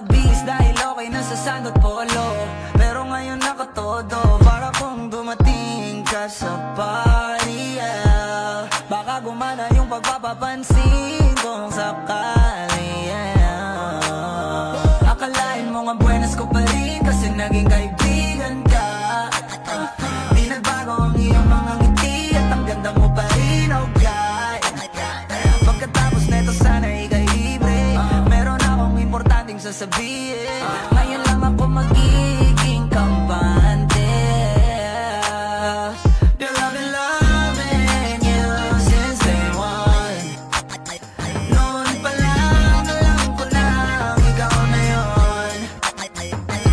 magbihis dahil okay na sa sandot polo. Pero ngayon nakatodo, para kung dumating ka sa party, yeah. Baka gumana yung pagpapapansin kung sakali, yeah. Akalain mo nga buenas ko pa rin kasi naging kaibigan ka. Di nagbago ang iyong mga ngiti at ang ganda mo pa rin, oh God. Pagkatapos neto sana ikay libre, meron akong importanteng sasabihin. Ngayon lang ako magiging kampante. They're loving you since day one. Noon pa lang alam ko na ikaw na yun.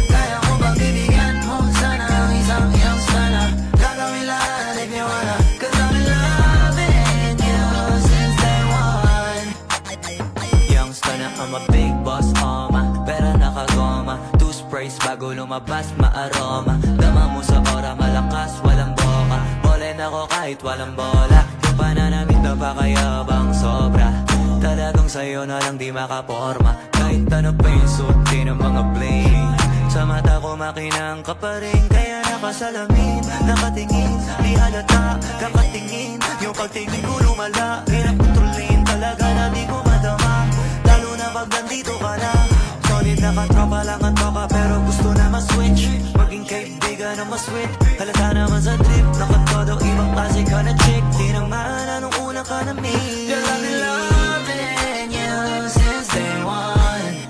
Kaya ko ba bibigyan mo sana ang isang iyong sana? Gagawin lahat if you wanna, 'cause I've been loving you since day one. Youngster na I'm a big boss, pera nakagoma. Two sprays bago lumabas maaroma. Dama mo sa ora malakas, walang boka. Bolen ako kahit walang bola. Yung pananamit na pakayabang sobra. Talagang sa'yo na lang di makaporma. Kahit ano pa yung suotin ng mga bling. Sa mata ko makinang ka pa rin, kaya nakasalamin, nakatingin, di halata, kakatingin. Yung pagtingin ko lumala, hirap kontrolin talaga na di ko madama. Lalo na pag nandito ka na. Solid na katropa lang ang toka, pero gusto na ma-switch. Maging kaibigan na ma-sweet. Halata naman sa trip, nakatodo, ibang klase ka na chick. Di naman anong una ka na meet. You're loving you since day one.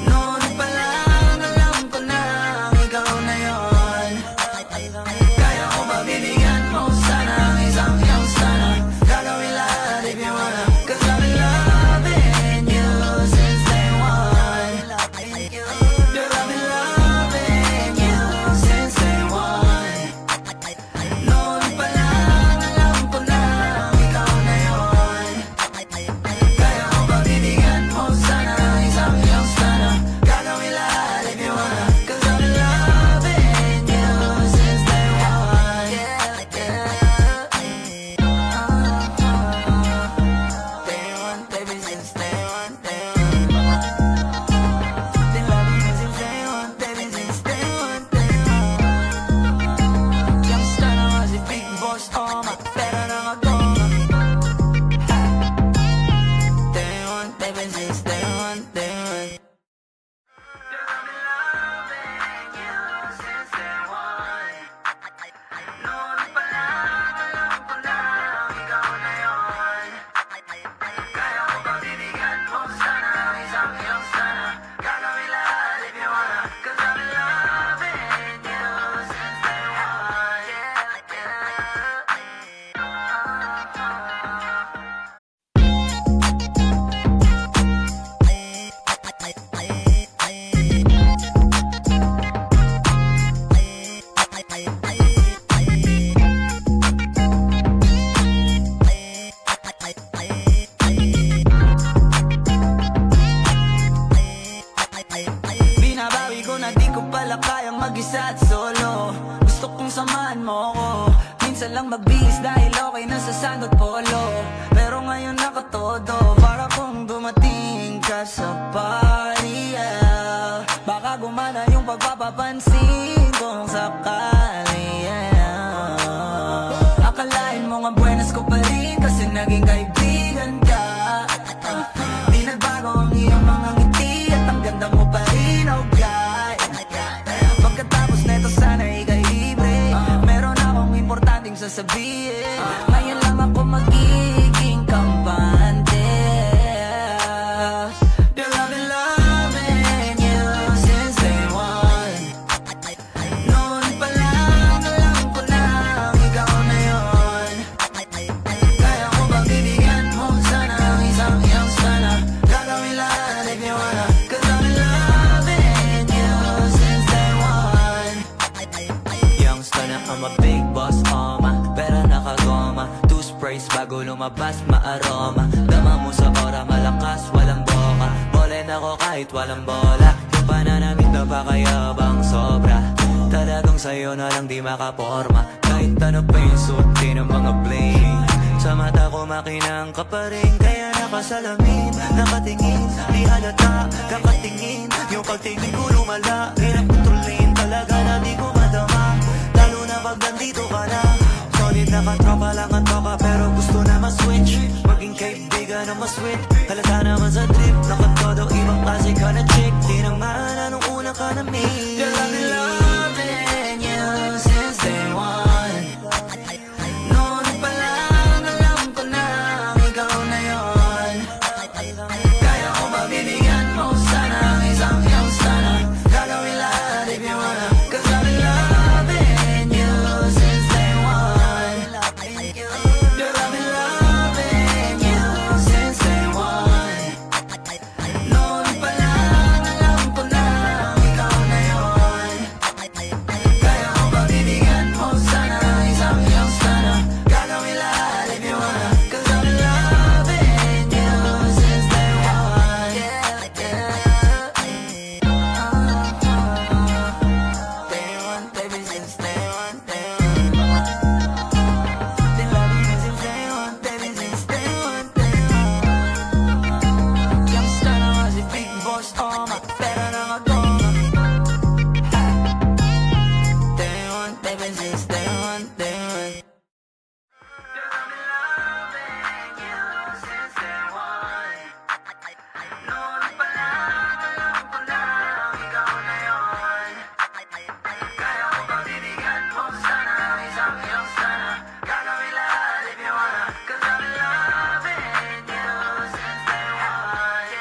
Noon pa lang alam ko na ikaw na yun. Kaya ko ba bibigyan mo sana ang isang iyong sana? Gagawin lahat if you wanna, 'cause I've been loving you since day one. You're loving you since day one. Noon pa lang alam ko na ikaw na yun. Kaya ko ba bibigyan mo sana ang isang iyong sana? Gagawin lahat if you wanna, 'cause I've been loving you since day one. Day one, baby, since day one, day one. Been loving you since day one, baby, since day one, day one. Youngster na nga si Big Boss, pera nakagoma. Day one, baby, since day one, day one. Noon pa lang alam ko na ikaw na yun. Kaya ko ba bibigyan mo sana ang isang iyong sana? Gagawin lahat if you wanna, 'cause I've been loving you since day one. Binabawi ko na di ko pala kayang mag-isa at solo. Gusto kong samahan mo ko. Minsan lang magbihis dahil okay na sa sandot polo. Pero ngayon nakatodo, para kung dumating ka sa party, yeah. Baka gumana yung pagpapapansin kung sakali, yeah. Akalain mo nga buenas ko pa rin kasi naging kaibigan ka. Di nagbago ang iyong mga ngiti at ang ganda mo pa rin, oh God. Pagkatapos neto sana ikay libre, meron akong importanteng sasabihin. Ngayon lang ako magiging kampante. They're loving you since day one. Noon pa lang alam ko na ikaw na yun. Kaya ko ba bibigyan mo sana ang isang iyong sana? Gagawin lahat if you wanna, 'cause I've been loving you since day one. Youngster na I'm a big boss, pera nakagoma. Two sprays bago lumabas maaroma. Dama mo sa ora malakas, walang boka. Bolen ako kahit walang bola. Yung pananamit na pakayabang sobra. Talagang sa'yo na lang di makaporma. Kahit ano pa yung suotin ng mga bling. Sa mata ko makinang ka pa rin, kaya nakasalamin, nakatingin, di halata, kakatingin. Yung pagtingin ko lumala, hirap kontrolin, talaga na di ko madama. Lalo na pag nandito ka na. Solid na katropa lang ang toka, pero gusto na ma-switch. Maging kaibigan na ma-sweet, halata naman sa trip. Nakatodo, ibang klase ka na chick. Di naman anong una ka na meet. Girl, I've been loving you since day one. Noon pa lang alam ko na ikaw na yon. Kaya ko ba bibigyan mo sana ang isang iyong sana. Gagawin lahat if you wanna. Cause I've been loving you since day one. Girl, I've been loving you since day one. Noon pa lang alam ko na ikaw na yon. Kaya ko ba bibigyan mo sana ang isang iyong sana. Gagawin lahat if you wanna. Cause I've been loving you since day one. Day one, baby, since day one, day one. Been loving you since day one, baby, since day one, day one. Youngster na nga si Big Boss, oh my, pera na nga goma. Day one, baby, since day one, day one. Girl, I've been loving you since day one. Noon pa lang alam ko na ikaw na yon. Kaya ko ba bibigyan mo sana ang isang iyong sana. Gagawin lahat if you wanna. Cause I've been loving you since day one.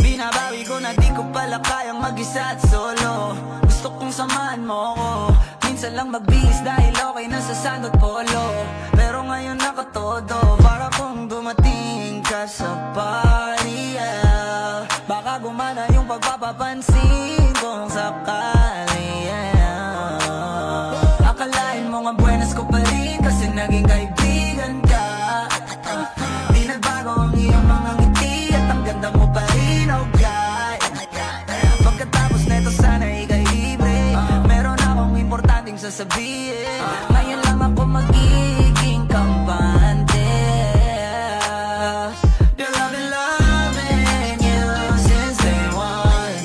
Binabawi ko na di ko pala kayang mag-isa at solo. Gusto kong samahan mo ko. Minsan lang magbihis dahil okay na sa sandot polo. Pero ngayon nakatodo, para kung dumating ka sa party, yeah. Baka gumana yung pagpapapansin kung sakali, yeah. Akalain mo nga buenas ko pa rin kasi naging kaibigan ka. Di nagbago ang iyong mga ngiti at ang ganda mo pa rin, oh God. Pagkatapos neto sana ika'y libre. Meron akong importanteng sasabihin. Ngayon lang ako magiging kampante. Girl, I've been loving you since day one.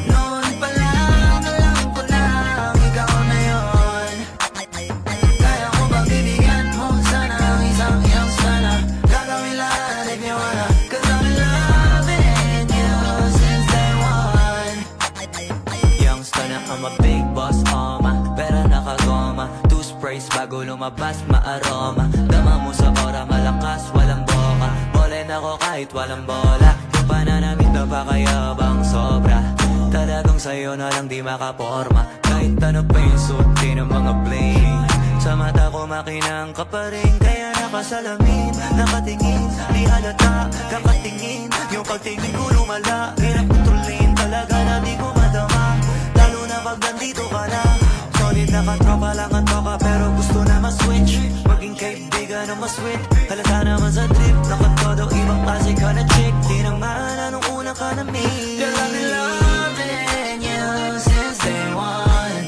Noon pa lang alam ko na ikaw na yon. Kaya ko ba bibigyan mo sana ang isang iyong sana. Gagawin lahat if you wanna. Cause I've been loving you since day one. Youngster na I'm a big boss, oma. Pera nakagoma, two sprays bago lumabas maaroma. Dama mo sa ora, malakas, walang boka. Bolen ako kahit walang bola. Yung pananamit na pakayabang sobra. Talagang sa'yo na lang di makaporma. Kahit ano pa yung suti ng mga bling. Sa mata ko makinang ka pa rin, kaya nakasalamin, nakatingin, di halata, kakatingin. Yung pagtingin ko lumala, hirap kontrolin, talaga na di ko madama. Lalo na pag nandito ka na. Solid na katropa lang ang toka, pero gusto na ma-switch. Maging kaibigan na ma-sweet, halata naman sa trip. Nakatodo, ibang klase ka na chick. Di naman anong una ka na meet. Girl, I've been loving you since day one.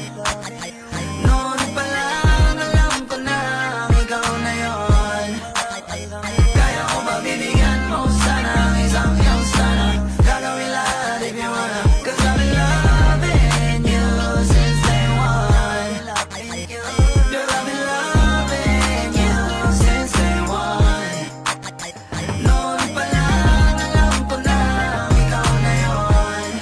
Noon pa lang alam ko na ikaw na yon. Kaya ko ba bibigyan mo sana ang isang iyong sana. Gagawin lahat if you wanna. Cause I've been loving you since day one. Girl, I've been loving you since day one. Noon pa lang alam ko na ikaw na yon.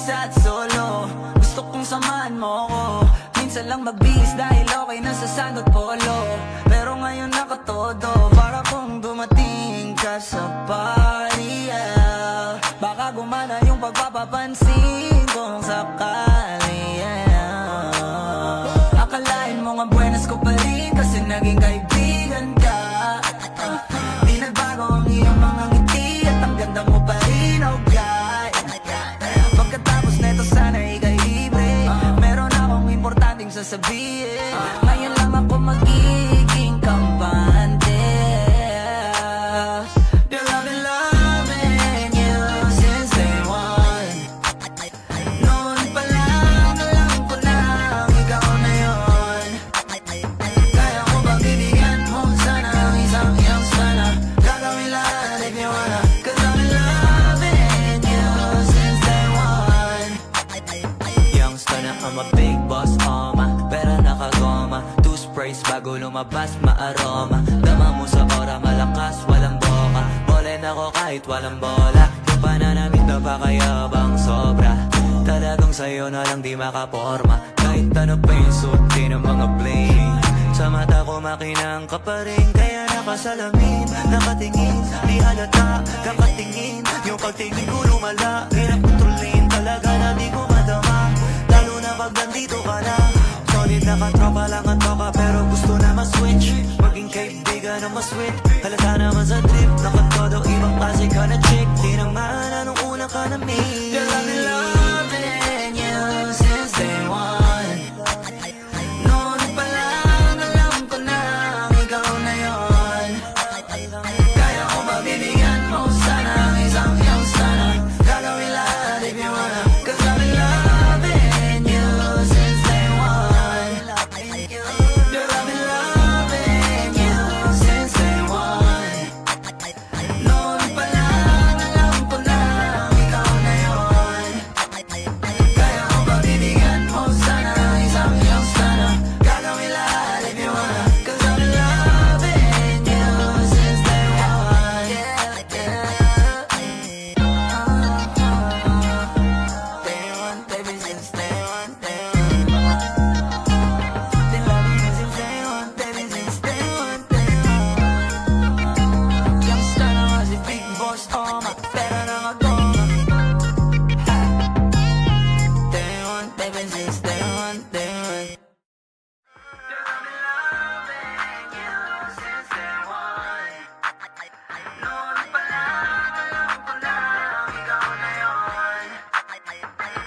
mag-isa at solo. Gusto kong samahan mo ko. Minsan lang magbihis dahil okay na sa sand at polo. Pero ngayon nakatodo, para kung dumating ka sa party, yeah. Baka gumana yung pagpapapansin kung sakali, yeah. Akalain mo nga buenas ko pa rin kasi naging kaibigan ka. Di nagbago ang iyong mga ngiti at ang ganda mo pa rin, oh God. Pagkatapos neto sana ika'y libre. Meron akong importanteng sasabihin. Ngayon lang ako magiging kampante. Girl, I've been loving you since day one. Noon pa lang alam ko na ikaw na yun. Kaya ko ba bibigyan mo sana ang isang iyong sana? Gagawin lahat if you wanna. Cause I've been loving you since day one. Youngster na I'm a big boss, pera nakagoma. Two sprays bago lumabas maaroma. Dama mo sa ora malakas, walang boka. Bolen ako kahit walang bola. Yung pananamit na pakayabang sobra. Talagang sa'yo na lang di makaporma. Kahit ano pa yung suot ng mga bling. Sa mata ko makinang ka pa rin. Kaya nakasalamin, nakatingin. Di halata, kakatingin. Yung pagtingin ko lumala. Hirap kontrolin talaga na di ko madama. Lalo na pag nandito ka na. Solid na katropa lang ang toka. Pero gusto na ma-switch. Maging kaibigan na ma-sweet. Halata naman sa trip. Nakatodo ibang klase ka na chick. Di naman anong una ka na meet. Girl, I've been loving you since day one. Noon pa lang alam ko na ikaw na yun. Kaya ko ba bibigyan mo sana ang isang iyong sana? Gagawin lahat if you wanna. Cause I've been loving you since day one. Girl, I've been loving you since day one. Noon pa lang alam ko na ikaw na yun. Kaya ko ba bibigyan mo sana ang isang iyong sana? Gagawin lahat if you wanna. Cause I've been loving you since day one. Day one, baby, since day one, day one. Been loving you since day one, baby, since day one, day one. Youngster na nga si Big Boss, pera na nga goma. Day one, baby, since day one, day one. Girl, I've been loving you since day one. Noon pa lang alam ko na ikaw na yun.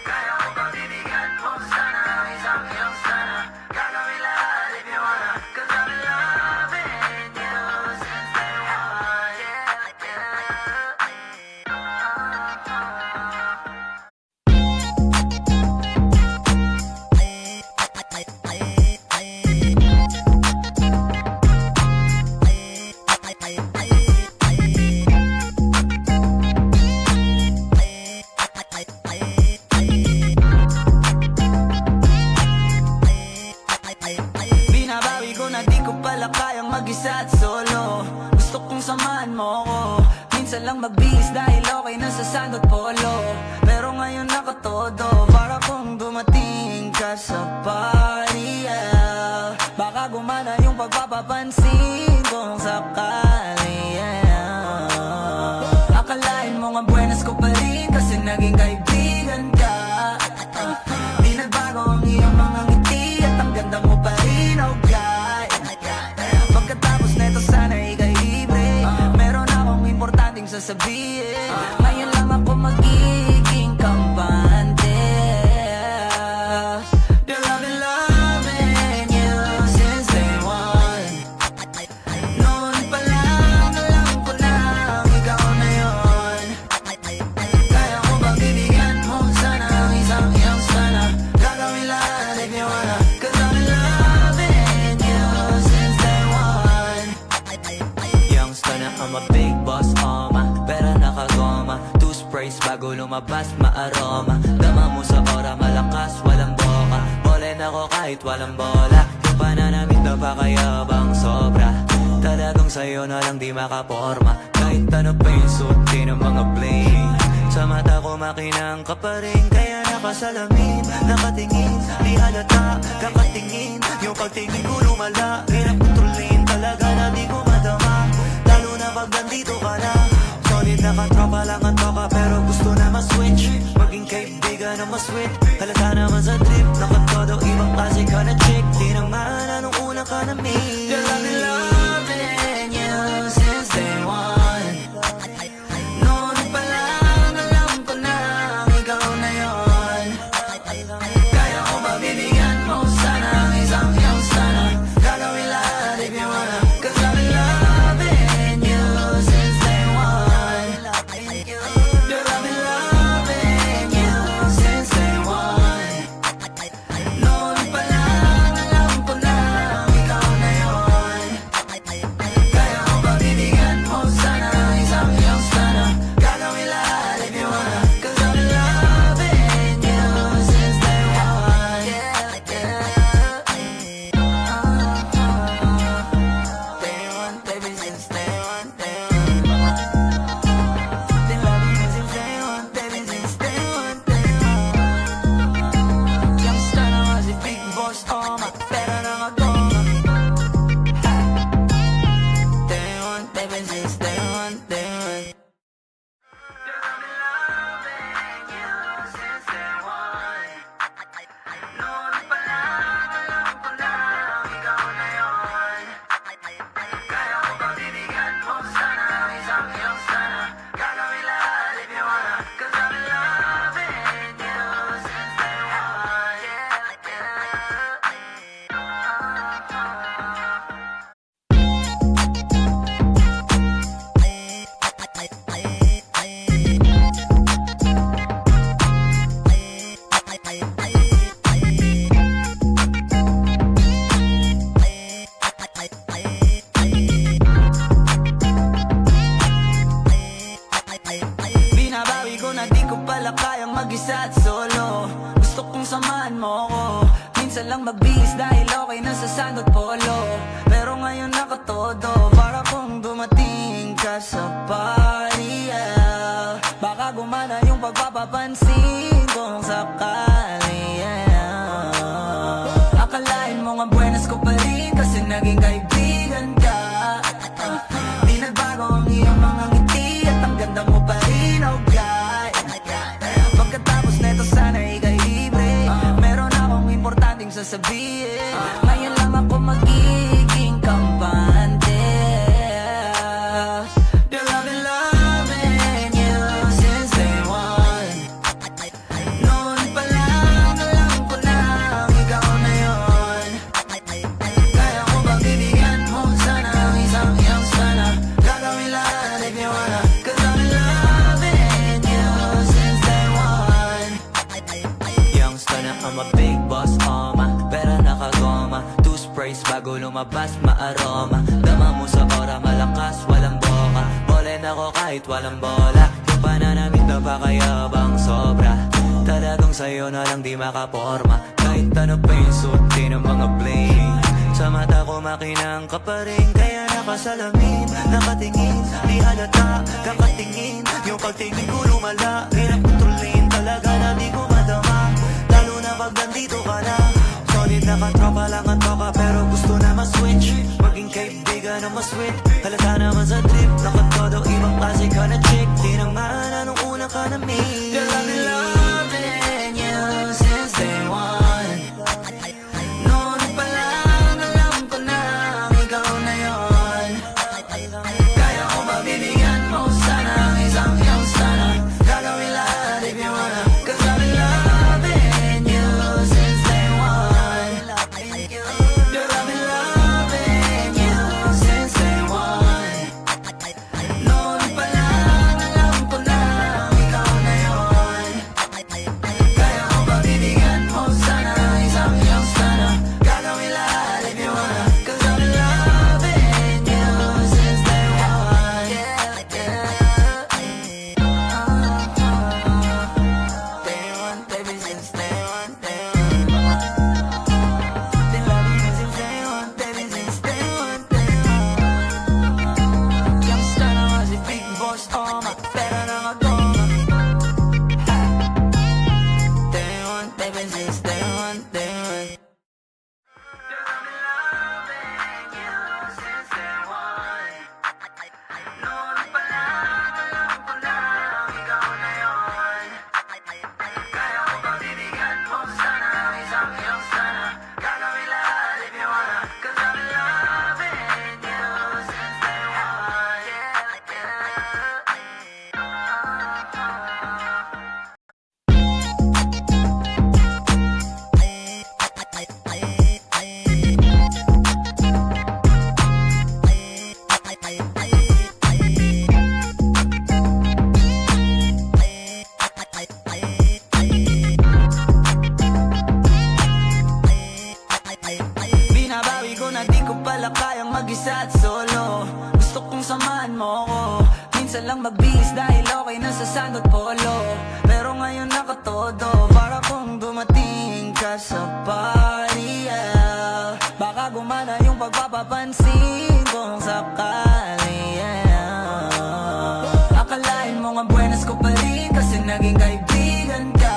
Kaya ko ba bibigyan mo sana ang isang iyong sana? Gagawin lahat if you wanna. Cause I've been loving you since day one. Binabawi ko na di ko pala kayang mag-isa at solo. Gusto kong samahan mo ko. Minsan lang magbihis dahil okay na sa sand at polo. Pero ngayon nakatodo, para kung dumating ka sa party, yeah. Baka gumana yung pagpapapansin kung sakali, yeah. Akalain mo nga buenas ko pa rin kasi naging kaibigan ka. Di nagbago ang iyong mga ngiti at ang ganda mo pa rin, oh God. Pagkatapos neto sana ika'y libre. Meron akong importanteng sasabihin. Ngayon lang ako magiging kampante. Girl, I've been loving you since day one. Noon pa lang alam ko na ikaw na yun. Kaya ko ba bibigyan mo sana ang isang iyong sana? Gagawin lahat if you wanna. Cause I've been loving you since day one. Youngster na I'm a big boss, pera nakagoma. Two sprays bago lumabas maaroma. Dama mo sa ora malakas, walang boka. Bolen ako kahit walang bola. Yung pananamit na pakayabang sobra. Talagang sa'yo na lang di makaporma. Kahit ano pa yung suot ng mga bling. Sa mata ko makinang ka pa rin, kaya nakasalamin, nakatingin, di halata, kakatingin. Yung pagtingin ko lumala, hirap kontrolin talaga na di ko madama. Lalo na pag nandito ka na. Solid na katropa lang ang toka, pero gusto na ma-switch, maging kaibigan na ma-sweet. Halata naman sa trip, nakatodo, ibang klase ka na chick. Di naman anong una ka na me. Girl, I've been loving you since day one. Noon pa lang alam ko na ikaw na yon. Kaya ko ba bibigyan mo sana ang isang iyong sana? Gagawin lahat if you wanna, 'cause I've been loving you since day one. Girl, I've been loving you since day one. Noon pa lang alam ko na ikaw na yon. Kaya ko ba bibigyan mo sana ang isang iyong sana? Gagawin lahat if you wanna, 'cause I've been loving you since day one. Day one, baby, since day one, day one. Been loving you since day one, baby, since day one, day one. Youngster na nga si Big Boss, oh my, pera na nga goma. Day one, baby, since day one, day one. Girl, I've been loving you since day one. Noon pa lang alam ko na ikaw na yon. Kaya ko ba bibigyan mo sana ang isang iyong sana? Gagawin lahat if you wanna, 'cause I've been loving you since day one. Binabawi ko na di ko pala kayang mag-isa at solo. Gusto kong samahan mo ko. Minsan lang magbihis dahil okay na sa sandot polo. Pero ngayon nakatodo, para kung dumating ka sa party, yeah. Baka gumana yung pagpapapansin kung sakali, yeah. Akalain mo nga buenas ko pa rin kasi naging kaibigan ka. Di nagbago ang iyong mga ngiti at ang ganda mo pa rin, oh God. Pagkatapos neto sana ika'y libre. Meron akong importanteng sasabihin. Ngayon lang ako magiging kampante. Girl, I've been loving you since day one. Noon pa lang alam ko na ikaw na yon. Kaya ko ba bibigyan mo sana ang isang iyong sana? Gagawin lahat if you wanna, 'cause I've been loving you since day one. Youngster na I'm a big boss, pera nakagoma. Two sprays bago lumabas maaroma. Dama mo sa ora malakas, walang boka. Bolen ako kahit walang bola. Yung pananamit na pakayabang sobra. Talagang sa'yo na lang di makaporma. Kahit ano pa yung suti ng mga bling. Sa mata ko makinang ka pa rin, kaya nakasalamin, nakatingin, di halata, kakatingin. Yung pagtingin ko lumala, hirap kontrolin talaga na di ko madama. Lalo na pag nandito ka na. Solid na katropa lang ang toka, pero gusto na ma-switch, maging kaibigan na ma-sweet. Halata naman sa trip, nakatodo, ibang klase ka na chick. Di naman anong una ka na me. Girl, I've been loving you since day one. Noon pa lang alam ko na ikaw na yon. Kaya ko ba bibigyan mo sana ang isang iyong sana? Gagawin lahat if you wanna, 'cause I've been loving you since day one. Girl, I've been loving you since day one. Noon pa lang alam ko na ikaw na yon. mag-isa at solo. Gusto kong samahan mo ko. Minsan lang magbihis dahil okay na sa sandot polo. Pero ngayon nakatodo, para kung dumating ka sa party, yeah. Baka gumana yung pagpapapansin kung sakali, yeah. Akalain mo nga buenas ko pa rin kasi naging kaibigan ka.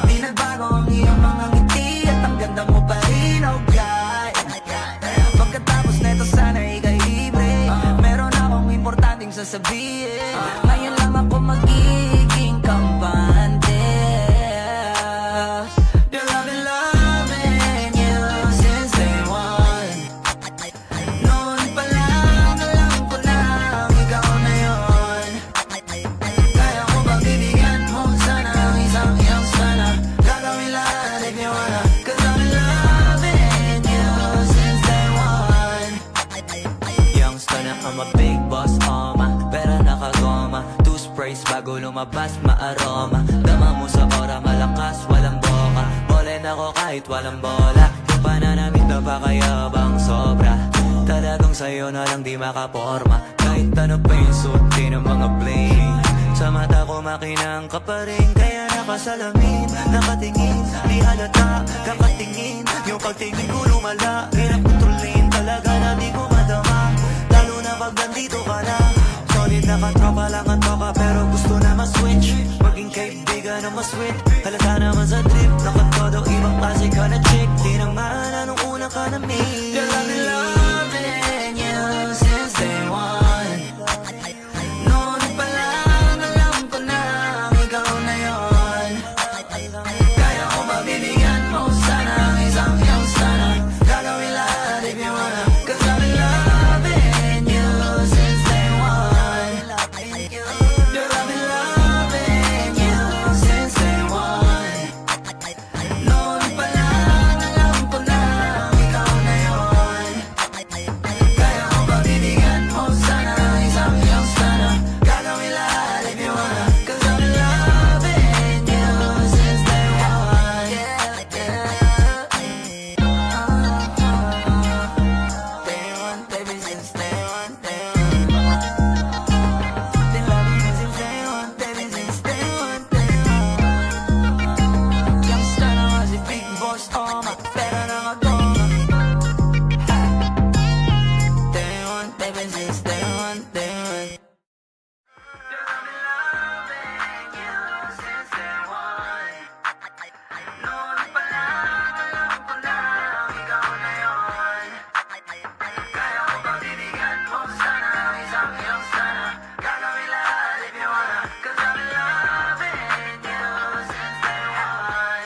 Di nagbago ang iyong mga ngiti at ang ganda mo pa rin, oh God. Pagkatapos neto sana ikay libre, meron akong importanteng sasabihin. Ngayon lang ako magiging kampante. Girl, I've been loving you since day one. Noon pa lang alam ko na ikaw na yun. Kaya ko ba bibigyan mo sana ang isang iyong sana? Gagawin lahat if you wanna, 'cause I've been loving you since day one. Youngster na I'm a big boss, pera nakagoma. Two sprays bago lumabas, maaroma. Dama mo sa ora, malakas, walang boka. Bolen ako kahit walang bola. Yung pananamit na pakayabang sobra. Talagang sa'yo na lang di makaporma. Kahit ano pa yung suotin ng mga bling. Sa mata ko makinang ka pa rin, kaya nakasalamin, nakatingin, di halata, kakatingin. Yung pagtingin ko lumala, hirap kontrolin, talaga na di ko madama. Lalo na pag nandito ka na. Solid na katropa lang ang toka, pero gusto na ma-switch. Maging kaibigan na ma-sweet, halata naman sa trip. Nakatodo, ibang klase ka na chick. Di naman anong una ka na meet. Girl, I've been loving you since day one. Noon pa lang alam ko na ikaw na yun. Kaya ko ba bibigyan mo sana ang isang iyong sana? Gagawin lahat if you wanna, 'cause I've been loving you since day one. Girl, I've been loving you since day one. Noon pa lang alam ko na ikaw na yun. Kaya ko ba bibigyan mo sana ang isang iyong sana? Gagawin lahat if you wanna, 'cause I've been loving you since day one. Day one, baby, since day one, day one. Been loving you since day one, baby, since day one, day one. Youngster na nga si Big Boss, pera na nga goma. Day one, baby, since day one, day one. Girl, I've been loving you since day one. Noon pa lang alam ko na ikaw na yun. Kaya ko ba bibigyan mo sana ang isang iyong sana? Gagawin lahat if you wanna, 'cause I've been loving you since day one.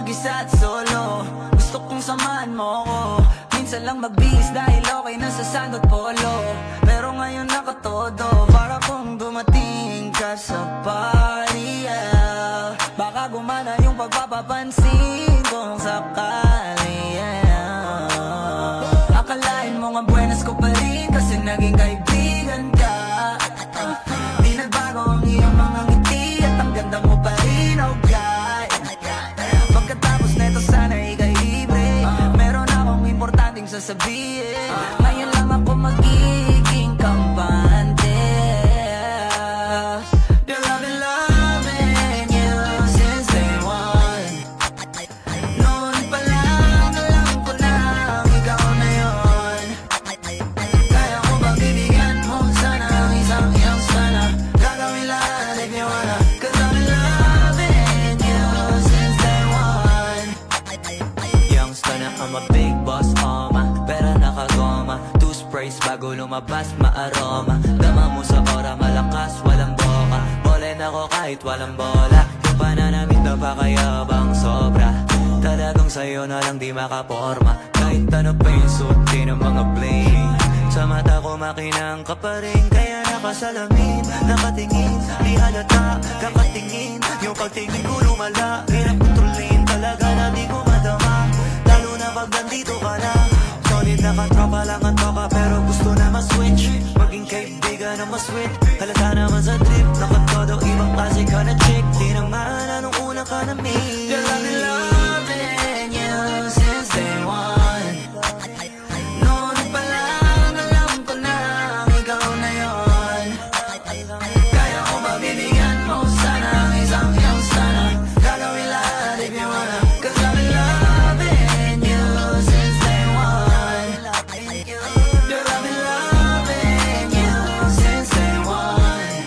mag-isa at solo. Gusto kong samahan mo ko. Minsan lang magbihis dahil okay na sa sandot polo. Pero ngayon nakatodo, para kung dumating ka sa party, yeah. Baka gumana yung pagpapapansin kung sakali, yeah. lumabas maaroma. Dama mo sa ora, malakas, walang boka. Bolen ako kahit walang bola. Yung pananamit na pakayabang sobra. Talagang sa'yo na lang di makaporma. Kahit ano pa yung suti ng mga bling. Sa mata ko makinang ka pa rin. Kaya nakasalamin, nakatingin. Di halata, kakatingin. Yung pagtingin ko lumala. Hirap kontrolin, talaga na di ko madama. Lalo na pag nandito ka na. Solid na katropa lang ang toka. Pero gusto na ma-switch. Maging kaibigan na ma-sweet. Halata naman sa trip. Nakatodo, ibang klase ka na chick. Di naman anong una ka na meet. Girl, I've been loving you since day one. Noon pa lang alam ko na ikaw na yon. Kaya ko mabibigyan mo sana ang isang iyong sana. Gagawin lahat if you wanna. Cause I've been loving you since day one. Girl, I've been loving you since day one.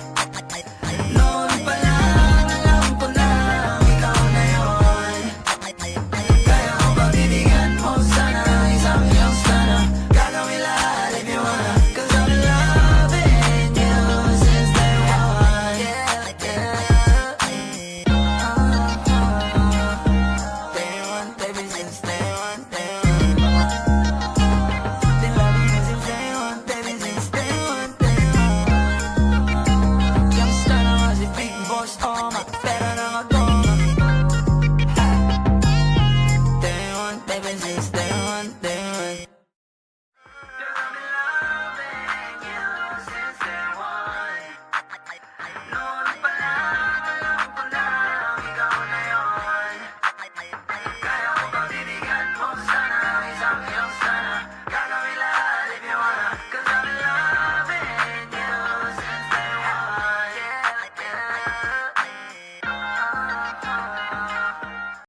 Noon pa lang alam ko na ikaw na yon. Kaya ko mabibigyan mo sana ang isang iyong sana. Gagawin lahat if you wanna. Cause I've been loving you since day one. Day one, baby, since day one, day one. Been loving you since day one, baby, since day one, day one. Youngster na si Big Boss, oh my.